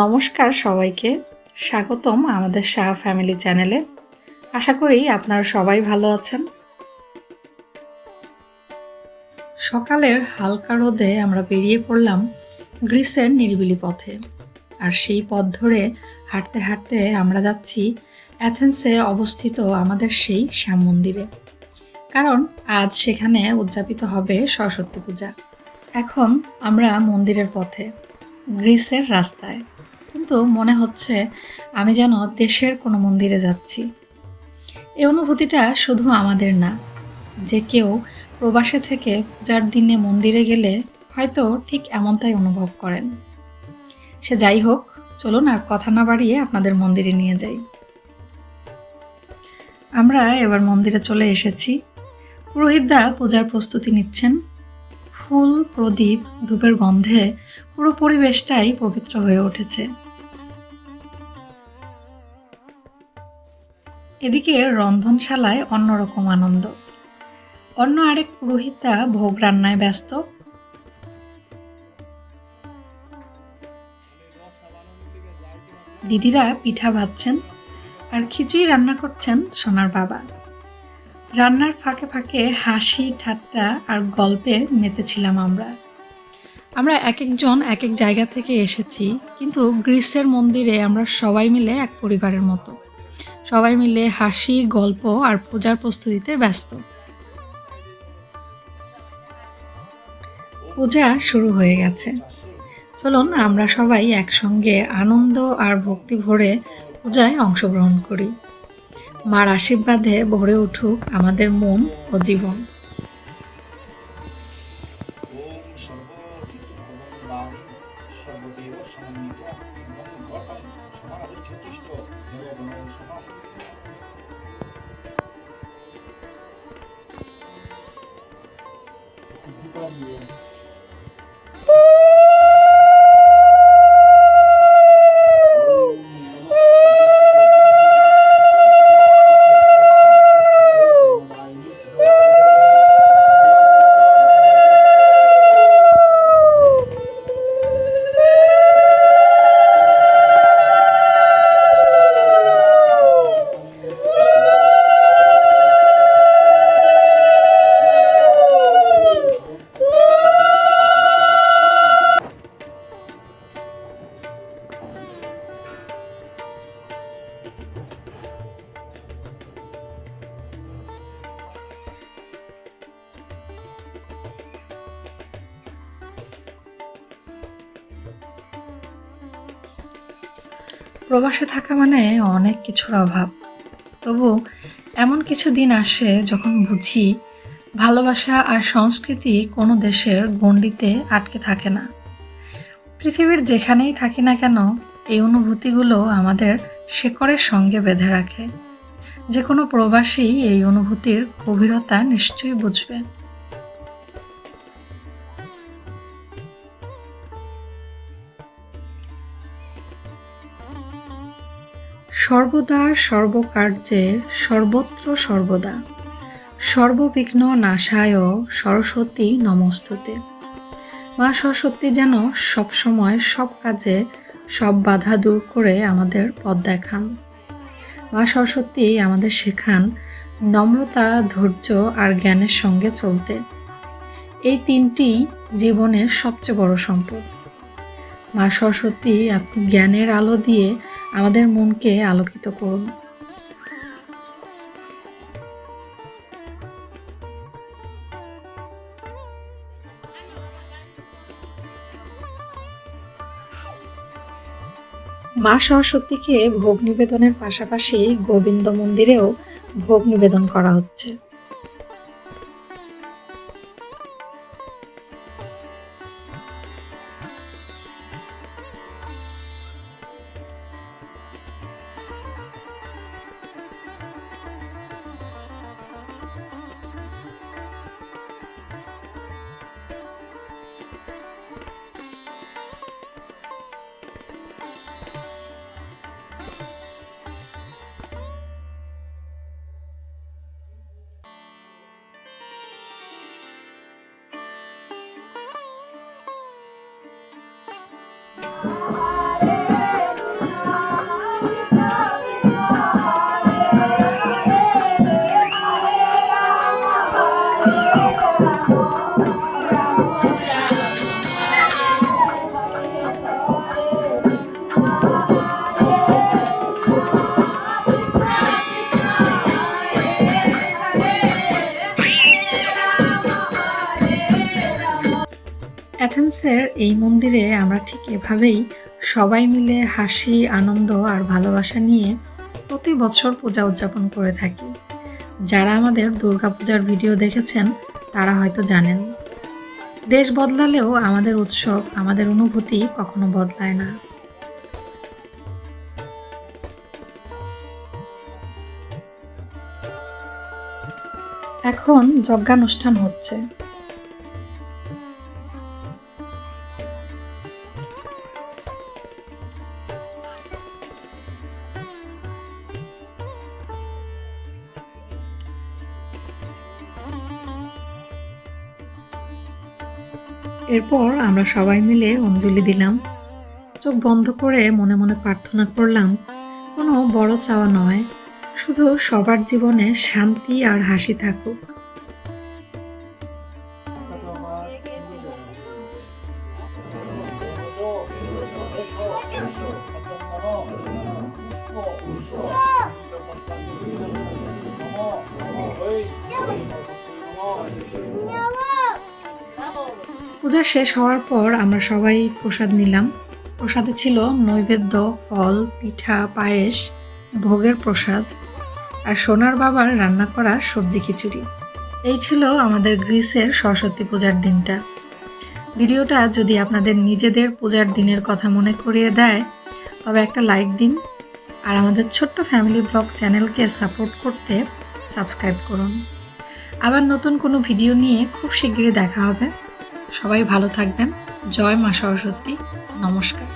নমস্কার সবাইকে, স্বাগতম আমাদের শাহ ফ্যামিলি চ্যানেলে। আশা করি আপনারা সবাই ভালো আছেন। সকালের হালকা রোদে আমরা বেরিয়ে পড়লাম গ্রিসের নিরিবিলি পথে। আর সেই পথ ধরে হাঁটতে হাঁটতে আমরা যাচ্ছি অ্যাথেন্সে অবস্থিত আমাদের সেই শ্যাম মন্দিরে, কারণ আজ সেখানে উদযাপিত হবে সরস্বতী পূজা। এখন আমরা মন্দিরের পথে, গ্রিসের রাস্তায়, কিন্তু মনে হচ্ছে আমি যেন দেশের কোনো মন্দিরে যাচ্ছি। এই অনুভূতিটা শুধু আমাদের না, যে কেউ প্রবাসে থেকে পূজার দিনে মন্দিরে গেলে হয়তো ঠিক এমনটাই অনুভব করেন। সে যাই হোক, চলুন আর কথা না বাড়িয়ে আপনাদের মন্দিরে নিয়ে যাই। আমরা এবার মন্দিরে চলে এসেছি। পুরোহিতদা পূজার প্রস্তুতি নিচ্ছেন। ফুল, প্রদীপ, ধূপের গন্ধে পুরো পরিবেশটাই পবিত্র হয়ে উঠেছে। এদিকে রন্ধনশালায় অন্যরকম আনন্দ। অন্য আরেক পুরোহিতা ভোগ রান্নায় ব্যস্ত। দিদিরা পিঠা ভাজছেন আর খিচুড়ি রান্না করছেন সোনার বাবা। রান্নার ফাঁকে ফাঁকে হাসি, ঠাট্টা আর গল্পে মেতেছিলাম আমরা এক একজন এক এক জায়গা থেকে এসেছি, কিন্তু গ্রিসের মন্দিরে আমরা সবাই মিলে এক পরিবারের মতো। সবাই মিলে হাসি, গল্প আর পূজার প্রস্তুতিতে ব্যস্ত। পূজা শুরু হয়ে গেছে। চলুন আমরা সবাই একসঙ্গে আনন্দ আর ভক্তি ভরে পূজায় অংশগ্রহণ করি। মার আশীর্বাদে ভরে উঠুক আমাদের মন ও জীবন। প্রবাসে থাকা মানে অনেক কিছুর অভাব, তবু এমন কিছু দিন আসে যখন বুঝি ভালোবাসা আর সংস্কৃতি কোনো দেশের গণ্ডিতে আটকে থাকে না। পৃথিবীর যেখানেই থাকি না কেন, এই অনুভূতিগুলো আমাদের শেকড়ের সঙ্গে বেঁধে রাখে। যে কোনো প্রবাসী এই অনুভূতির গভীরতা নিশ্চয়ই বুঝবে। সর্বদা, সর্বকার্যে, সর্বত্র সর্বদা, সর্ববিঘ্ন নাশায় সরস্বতী নমস্তুতে। মা সরস্বতী যেন সবসময় সব কাজে সব বাধা দূর করে আমাদের পথ দেখান। মা সরস্বতী আমাদের শেখান নম্রতা, ধৈর্য আর জ্ঞানের সঙ্গে চলতে। এই তিনটি জীবনের সবচেয়ে বড় সম্পদ। মা সরস্বতী, আপনি জ্ঞানের আলো দিয়ে আমাদের মনকে আলোকিত করুন। মা সরস্বতীকে ভোগ নিবেদনের পাশাপাশি গোবিন্দ মন্দিরেও ভোগ নিবেদন করা হচ্ছে। অ্যাথেন্সের এই মন্দিরে আমরা ঠিক এভাবেই সবাই মিলে হাসি, আনন্দ আর ভালোবাসা নিয়ে প্রতি বছর পূজা উদযাপন করে থাকি। যারা আমাদের দুর্গাপূজার ভিডিও দেখেছেন তারা হয়তো জানেন, দেশ বদলালেও আমাদের উৎসব, আমাদের অনুভূতি কখনো বদলায় না। এখন যজ্ঞানুষ্ঠান হচ্ছে। এরপর আমরা সবাই মিলে অঞ্জলি দিলাম, চোখ বন্ধ করে মনে মনে প্রার্থনা করলাম, কোনো বড় চাওয়া নয়, শুধু সবার জীবনে শান্তি আর হাসি থাকুক। পূজা শেষ হওয়ার পর আমরা সবাই প্রসাদ নিলাম। প্রসাদে ছিল নৈবেদ্য, ফল, পিঠা, পায়েস, ভোগের প্রসাদ আর সোনার বাবার রান্না করা সবজি খিচুড়ি। এই ছিল আমাদের গ্রিসের সরস্বতী পূজার দিনটা। ভিডিওটা যদি আপনাদের নিজেদের পূজার দিনের কথা মনে করিয়ে দেয় তবে একটা লাইক দিন, আর আমাদের ছোট্ট ফ্যামিলি ব্লগ চ্যানেলকে সাপোর্ট করতে সাবস্ক্রাইব করুন। আবার নতুন কোনো ভিডিও নিয়ে খুব শিগগিরই দেখা হবে। সবাই ভালো থাকবেন। জয় মা সরস্বতী। নমস্কার।